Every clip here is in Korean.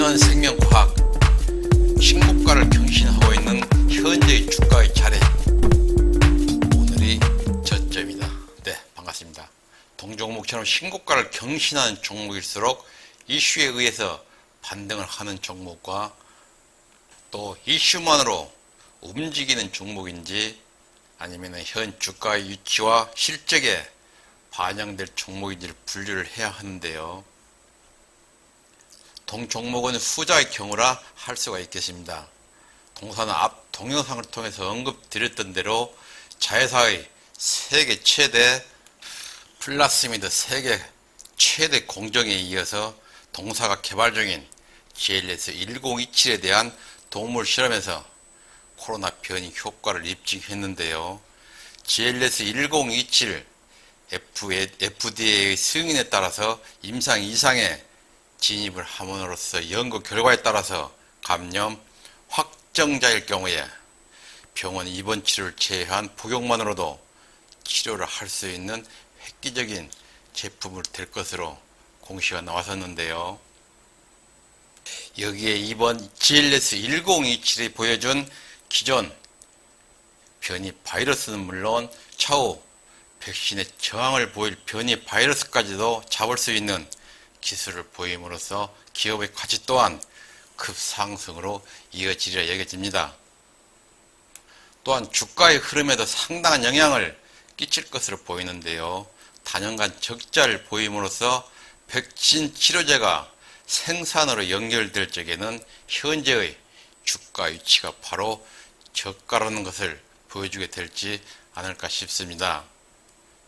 진원생명과학 신고가를 경신하고 있는 현재의 주가의 자리, 오늘이 저점이다. 네, 반갑습니다. 동종목처럼 신고가를 경신하는 종목일수록 이슈에 의해서 반등을 하는 종목과 또 이슈만으로 움직이는 종목인지 아니면 현 주가의 위치와 실적에 반영될 종목인지를 분류를 해야 하는데요. 동종목은 후자의 경우라 할 수가 있겠습니다. 동사는 앞 동영상을 통해서 언급드렸던 대로 자회사의 세계 최대 플라스미드 세계 최대 공정에 이어서 동사가 개발 중인 GLS1027에 대한 동물 실험에서 코로나 변이 효과를 입증했는데요. GLS1027 FDA의 승인에 따라서 임상 이상에 진입을 함으로써 연구 결과에 따라서 감염 확정자일 경우에 병원 입원 치료를 제외한 복용만으로도 치료를 할 수 있는 획기적인 제품을 될 것으로 공시가 나왔었는데요. 여기에 이번 GLS1027이 보여준 기존 변이 바이러스는 물론 차후 백신에 저항을 보일 변이 바이러스까지도 잡을 수 있는 기술을 보임으로써 기업의 가치 또한 급상승으로 이어지리라 여겨집니다. 또한 주가의 흐름에도 상당한 영향을 끼칠 것으로 보이는데요. 단연간 적자를 보임으로써 백신 치료제가 생산으로 연결될 적에는 현재의 주가 위치가 바로 저가라는 것을 보여주게 될지 않을까 싶습니다.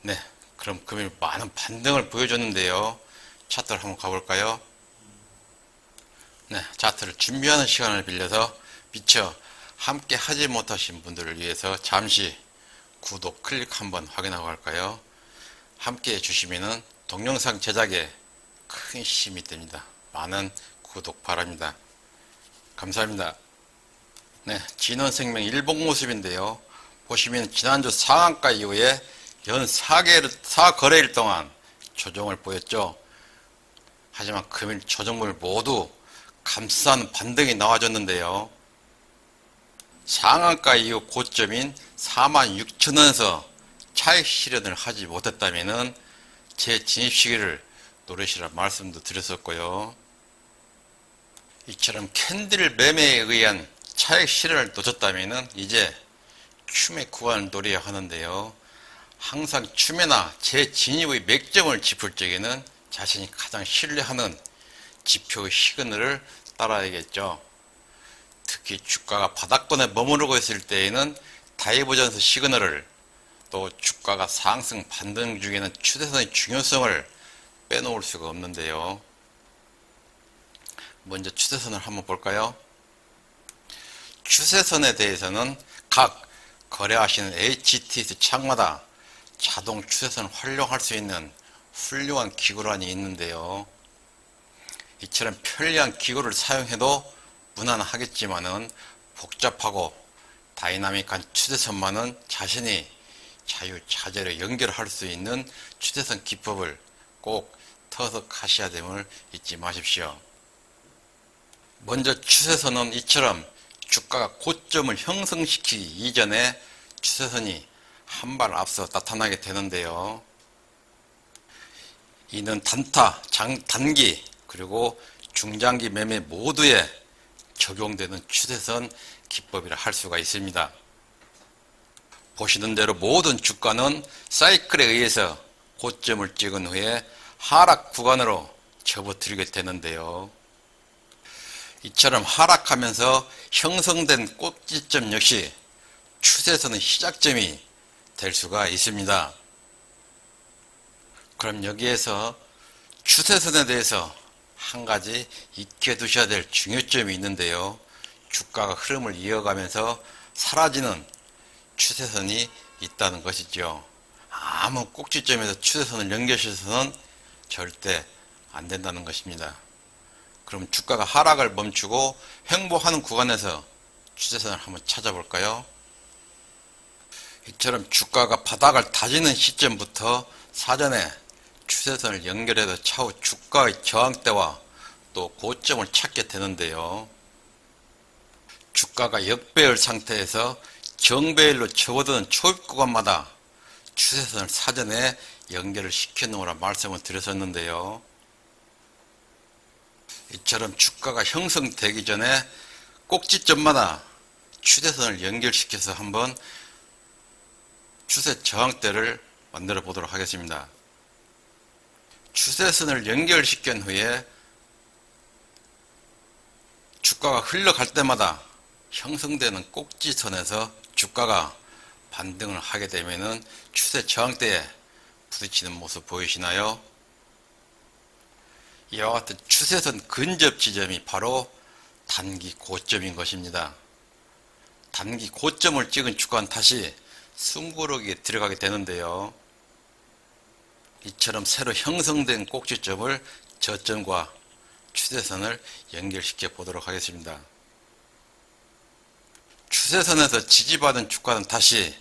네, 그럼 금일 많은 반등을 보여줬는데요. 차트를 한번 가볼까요? 네, 차트를 준비하는 시간을 빌려서 미처 함께 하지 못하신 분들을 위해서 잠시 구독 클릭 한번 확인하고 갈까요? 함께 해주시면 동영상 제작에 큰 힘이 됩니다. 많은 구독 바랍니다. 감사합니다. 네, 진원생명 일봉 모습인데요. 보시면 지난주 상한가 이후에 연 4거래일 동안 조정을 보였죠. 하지만 금일 조정물 모두 감싸는 반등이 나와줬는데요. 상한가 이후 고점인 46,000원에서 차익 실현을 하지 못했다면 제 진입 시기를 노리시라 말씀도 드렸었고요. 이처럼 캔들 매매에 의한 차익 실현을 놓쳤다면 이제 추매 구간을 노려야 하는데요. 항상 추매나 재진입의 맥점을 짚을 적에는 자신이 가장 신뢰하는 지표의 시그널을 따라야겠죠. 특히 주가가 바닥권에 머무르고 있을 때에는 다이버전스 시그널을, 또 주가가 상승 반등 중에는 추세선의 중요성을 빼놓을 수가 없는데요. 먼저 추세선을 한번 볼까요? 추세선에 대해서는 각 거래하시는 HTS 창마다 자동 추세선을 활용할 수 있는 훌륭한 기구란이 있는데요. 이처럼 편리한 기구를 사용해도 무난하겠지만은 복잡하고 다이나믹한 추세선만은 자신이 자유자재로 연결할 수 있는 추세선 기법을 꼭 터득하셔야 됨을 잊지 마십시오. 먼저 추세선은 이처럼 주가가 고점을 형성시키기 이전에 추세선이 한 발 앞서 나타나게 되는데요. 이는 단타, 단기, 그리고 중장기 매매 모두에 적용되는 추세선 기법이라 할 수가 있습니다. 보시는 대로 모든 주가는 사이클에 의해서 고점을 찍은 후에 하락 구간으로 접어들게 되는데요. 이처럼 하락하면서 형성된 꼭지점 역시 추세선의 시작점이 될 수가 있습니다. 그럼 여기에서 추세선에 대해서 한 가지 익혀두셔야 될 중요점이 있는데요. 주가가 흐름을 이어가면서 사라지는 추세선이 있다는 것이죠. 아무 꼭지점에서 추세선을 연결시켜서는 절대 안 된다는 것입니다. 그럼 주가가 하락을 멈추고 횡보하는 구간에서 추세선을 한번 찾아볼까요? 이처럼 주가가 바닥을 다지는 시점부터 사전에 추세선을 연결해서 차후 주가의 저항대와 또 고점을 찾게 되는데요. 주가가 역배열 상태에서 정배열로 접어드는 초입 구간마다 추세선을 사전에 연결을 시켜 놓으라 말씀을 드렸었는데요. 이처럼 주가가 형성되기 전에 꼭지점마다 추세선을 연결시켜서 한번 추세 저항대를 만들어 보도록 하겠습니다. 추세선을 연결시킨 후에 주가가 흘러갈 때마다 형성되는 꼭지선에서 주가가 반등을 하게 되면은 추세 저항대에 부딪히는 모습 보이시나요? 이와 같은 추세선 근접 지점이 바로 단기 고점인 것입니다. 단기 고점을 찍은 주가는 다시 숨고르기에 들어가게 되는데요. 이처럼 새로 형성된 꼭지점을 저점과 추세선을 연결시켜 보도록 하겠습니다. 추세선에서 지지받은 주가는 다시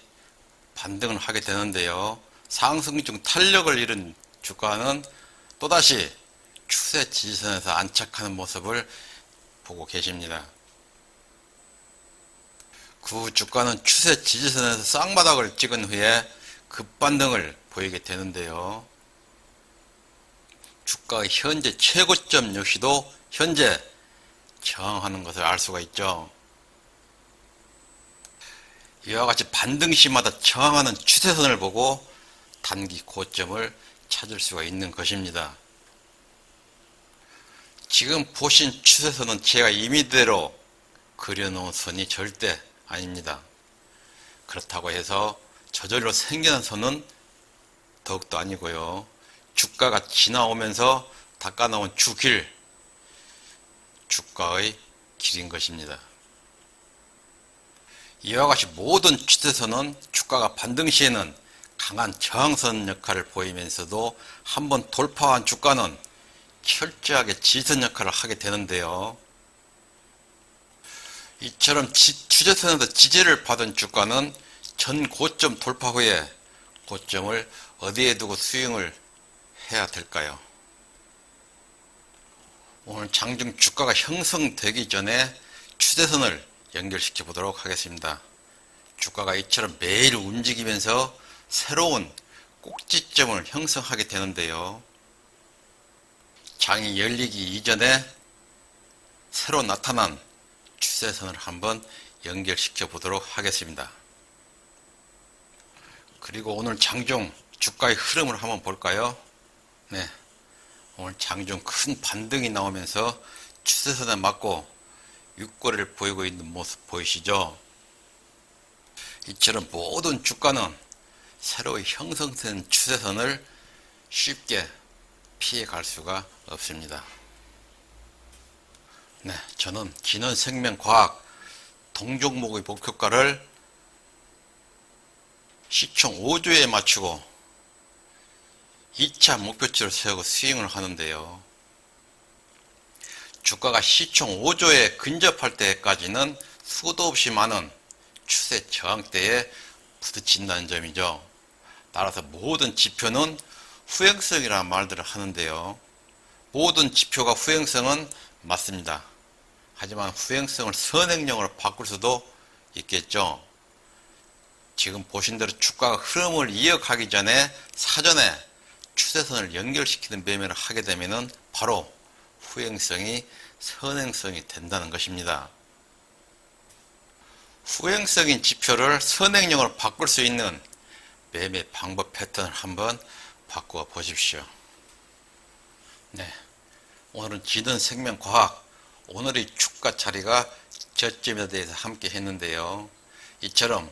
반등을 하게 되는데요. 상승 중 탄력을 잃은 주가는 또다시 추세 지지선에서 안착하는 모습을 보고 계십니다. 그 주가는 추세 지지선에서 쌍바닥을 찍은 후에 급반등을 보이게 되는데요. 주가의 현재 최고점 역시도 현재 저항하는 것을 알 수가 있죠. 이와 같이 반등 시마다 저항하는 추세선을 보고 단기 고점을 찾을 수가 있는 것입니다. 지금 보신 추세선은 제가 임의대로 그려놓은 선이 절대 아닙니다. 그렇다고 해서 저절로 생겨난 선은 더욱더 아니고요. 주가가 지나오면서 닦아놓은 주길, 주가의 길인 것입니다. 이와 같이 모든 추세선은 주가가 반등 시에는 강한 저항선 역할을 보이면서도 한번 돌파한 주가는 철저하게 지선 역할을 하게 되는데요. 이처럼 추세선에서 지지를 받은 주가는 전 고점 돌파 후에 고점을 어디에 두고 스윙을 해야 될까요? 오늘 장중 주가가 형성되기 전에 추세선을 연결시켜 보도록 하겠습니다. 주가가 이처럼 매일 움직이면서 새로운 꼭지점을 형성하게 되는데요. 장이 열리기 이전에 새로 나타난 추세선을 한번 연결시켜 보도록 하겠습니다. 그리고 오늘 장중 주가의 흐름을 한번 볼까요? 네, 오늘 장중 큰 반등이 나오면서 추세선에 맞고 윗꼬리를 보이고 있는 모습 보이시죠? 이처럼 모든 주가는 새로 형성된 추세선을 쉽게 피해 갈 수가 없습니다. 네, 저는 진원생명과학 동종목의 목표가를 시총 5조에 맞추고 2차 목표치를 세우고 스윙을 하는데요. 주가가 시총 5조에 근접할 때까지는 수도 없이 많은 추세 저항대에 부딪힌다는 점이죠. 따라서 모든 지표는 후행성이라는 말들을 하는데요. 모든 지표가 후행성은 맞습니다. 하지만 후행성을 선행령으로 바꿀 수도 있겠죠. 지금 보신 대로 주가가 흐름을 이어가기 전에 사전에 추세선을 연결시키는 매매를 하게 되면 바로 후행성이 선행성이 된다는 것입니다. 후행성인 지표를 선행령으로 바꿀 수 있는 매매 방법 패턴을 한번 바꾸어 보십시오. 네, 오늘은 진원생명과학 오늘의 주가 자리가 저점에 대해서 함께 했는데요. 이처럼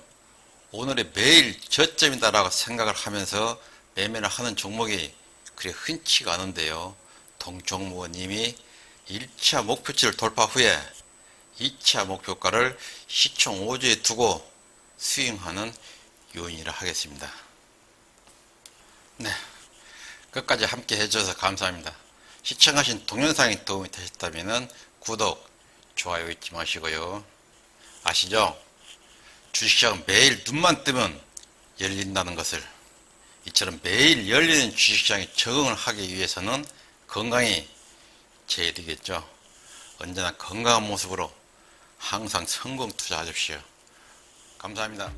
오늘의 매일 저점이다라고 생각을 하면서 매매를 하는 종목이 그리 흔치가 않은데요. 동종목님이 1차 목표치를 돌파 후에 2차 목표가를 시총 5조에 두고 스윙하는 요인이라 하겠습니다. 네, 끝까지 함께 해주셔서 감사합니다. 시청하신 동영상이 도움이 되셨다면 구독, 좋아요 잊지 마시고요. 아시죠? 주식시장은 매일 눈만 뜨면 열린다는 것을. 이처럼 매일 열리는 주식시장에 적응을 하기 위해서는 건강히 제 일이겠죠. 언제나 건강한 모습으로 항상 성공 투자하십시오. 감사합니다.